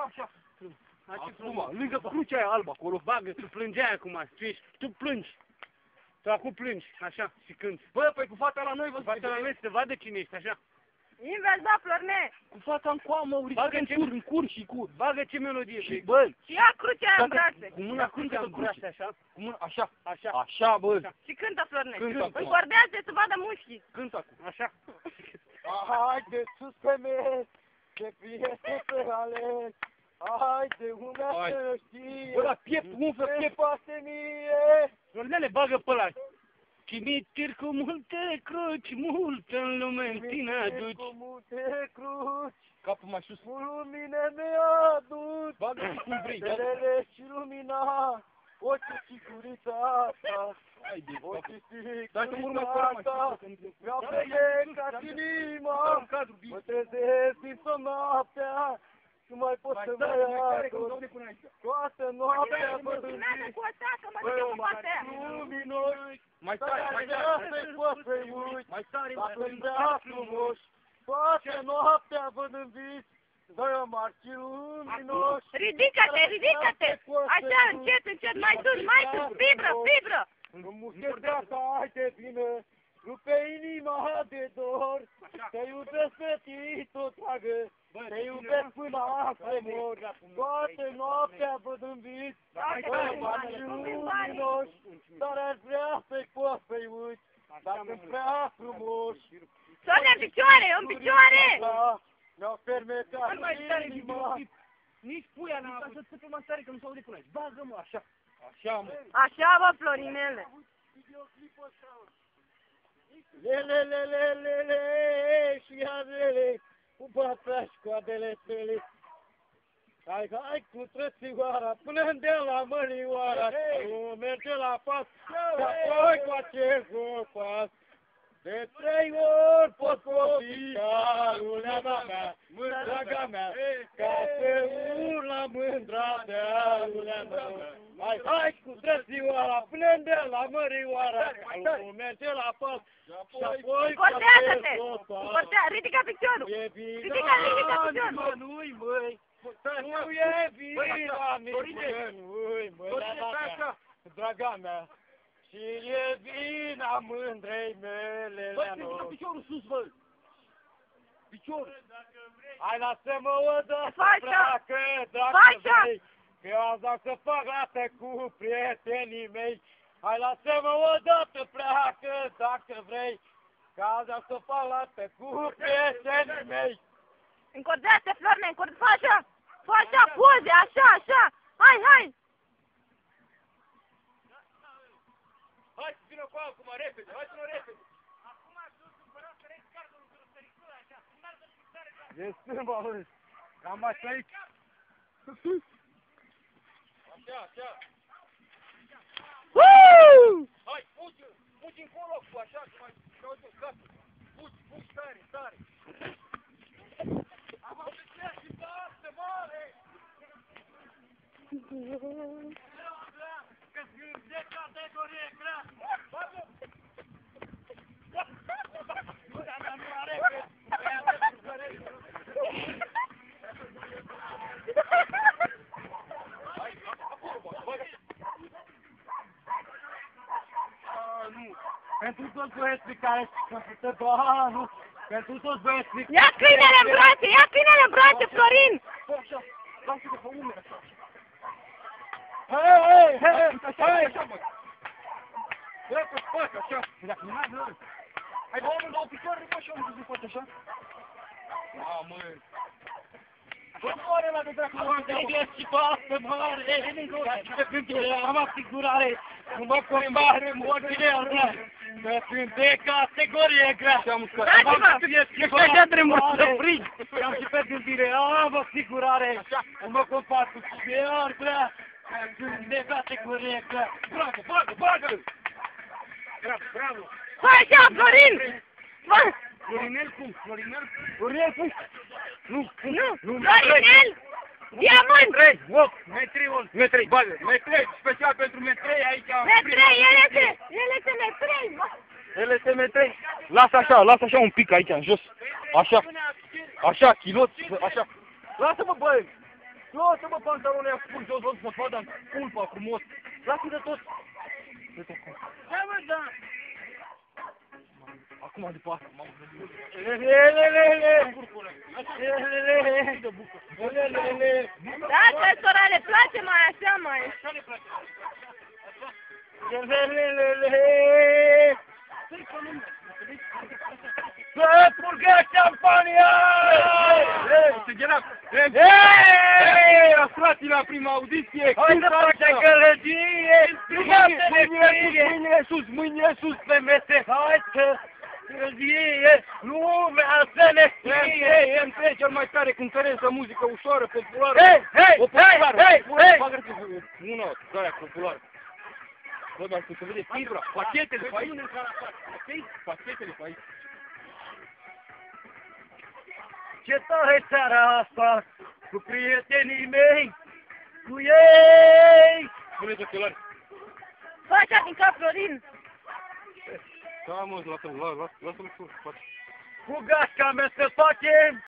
așa. Acum, lângă crucea aia albă acolo. Bagă, tu plângeai acum, tu plângi. Tu acum plângi, așa, și cânti. Bă, păi cu fata la noi, vă Fata la noi să vadă cine ești, așa. Invers, da, Florne. Cu fata în coamă, Bagă în cur și cu. Bagă ce melodie. Și, bă, Și ia crucea aia în brațe. cu mâna cântă în brațe, așa. Cu mâna, așa. Așa. Așa, bă. Și cântă, Florne. Cântă acum. Încordează să vadă mușchii. Cântă acum, așa. Haide sus pe mine, ce prieteni să aleg. Haide, lumea să știe. Bă, la piept, umflă Ce piept. pasă mie. Florinele, bagă pe ăla. Cimitir cu multe cruci, mult în lume în tine aduci. Cu multe cruci, Capul mai sus. cu lumine mi-a adus. Bagă cum vrei. Stelele și lumina, ochii și curița ta. Haide, Ochii și dacă mă urmă curița mai ta. Mi-a plecat inima. Mă trezesc din somn noaptea. Nu mai pot să mă iau. Toată noaptea mă Urmează cu o seacă, mă Bă, duc cu o seacă. luminos. Mai tare, mai Să-i pot tare. să-i uiți. Mai tare, Dacă îmi dea frumos. Toată noaptea văd în vis. Doi mari și luminoși. Ridică-te, ridică-te. Așa, încet, încet, mai sus, vibră, vibră. În mușchetea ta, haide vină. Rupe inima de dor. Te iubesc pe tine tot dragă. Te iubesc până să mor. Toată noaptea văd în vis. Doi mari și luminoși. Dar aș vrea să-i pot să-i uiți. Dacă-mi prea frumos. Soane în picioare, în picioare. Mi-au fermecat inima. Nici puia n-a avut. Să țipă mai tare că nu se aude până aici. Bagă-mă, așa. Așa, mă. Așa, bă, Florinele. Lelelelelele și iarele, cu bata și coadele tale. Hai cu trățioara până de la mărioara, nu merge la pas, și apoi cu acest pas. De 3 ori pot copii, carulea mea, mândra mea, ca să urla mândra de arulea mea. Hai cu trățioara până de la mărioara, nu merge la pas, și apoi cu Încordează-te. acest pas. Ridică picioarul. Ridică picioarul. Nu-i, măi! Nu e vina nici nu-i, măi, draga mea! Și e vina mândrei mele, Bă, ridică piciorul sus, bă. Piciorul. hai, lasă-mă odată, Faci-o! pleacă, dacă Faci-o! vrei, că azi am să fac lată cu prietenii mei. Hai, lasă-mă odată, pleacă, dacă vrei, că azi am să fac lată cu prietenii mei. Încordează-te, Florine, fă așa. Fă așa, poze, așa, așa. Hai, hai. Hai, vină cu acum, repede, hai să-l repede. E stâmba, bă, cam așa aici. Așa, așa. Woo! Hai, fugi încolo cu așa, că mai caut în casă. Fugi tare, tare. Am aplicat și basta, mare! Că de categorie grea! Bagă! Nu are pe... Pentru toți băieții care se banul, pentru toți băieții... Ia câinele în brațe, ia câinele în brațe, Florin! Fă așa, lasă-te pe umeri așa. Hei! Așa, mă! Dă pe spate, așa! Dacă nu mai vrei. Hai, bă, omul, două picioare, bă, și omul să faci așa. Mamă! Bă, moare la de dracu, Am înțeles și pe asta mare! Pe cântele am asigurare! Nu mă compare morțile alea! Că sunt de categorie grea! Și am uscat! Dați-mă! Ești așa tremur să frig! Am și pe gândire, am asigurare! Nu mă compar cu cine grea! Că sunt de categorie grea! Bravo, bagă, bagă! Bravo! Fă așa, Florin! Fă! Florinel cum? Florinel? Uriel, păi, Nu! Florinel! Diamant! Metri 1, metri, bagă! Metri, special pentru metri aici! Metrei, ele se metrei, bă! LSM3. Lasă așa un pic aici, în jos. Așa, așa, chiloți, așa. Lasă-mă, băi! Lasă-mă pantalonul ăia scurt jos, să vadă în pulpa frumos. Lasă-i de tot. Da, mă, da. Acum după asta, m-am gândit. Da, că le place mai așa, mai. Să purgă șampania! Frații la prima audiție! Hai să facem gălăgie! Mâinile sus, mâinile sus pe mese! Hai să gălăgie! Lumea să ne știe! Îmi trece cel mai tare cântăresc de muzică ușoară, populară! Una, care populară! Bă, dar să se vede fibra, pachetele pe aici! Pachetele pe aici! Ce tare seara asta, cu prietenii mei, cu ei! Puneți ochelari! Fă așa din cap, Florin. Da, mă, lasă-l sus, face. Cu gașca mea să facem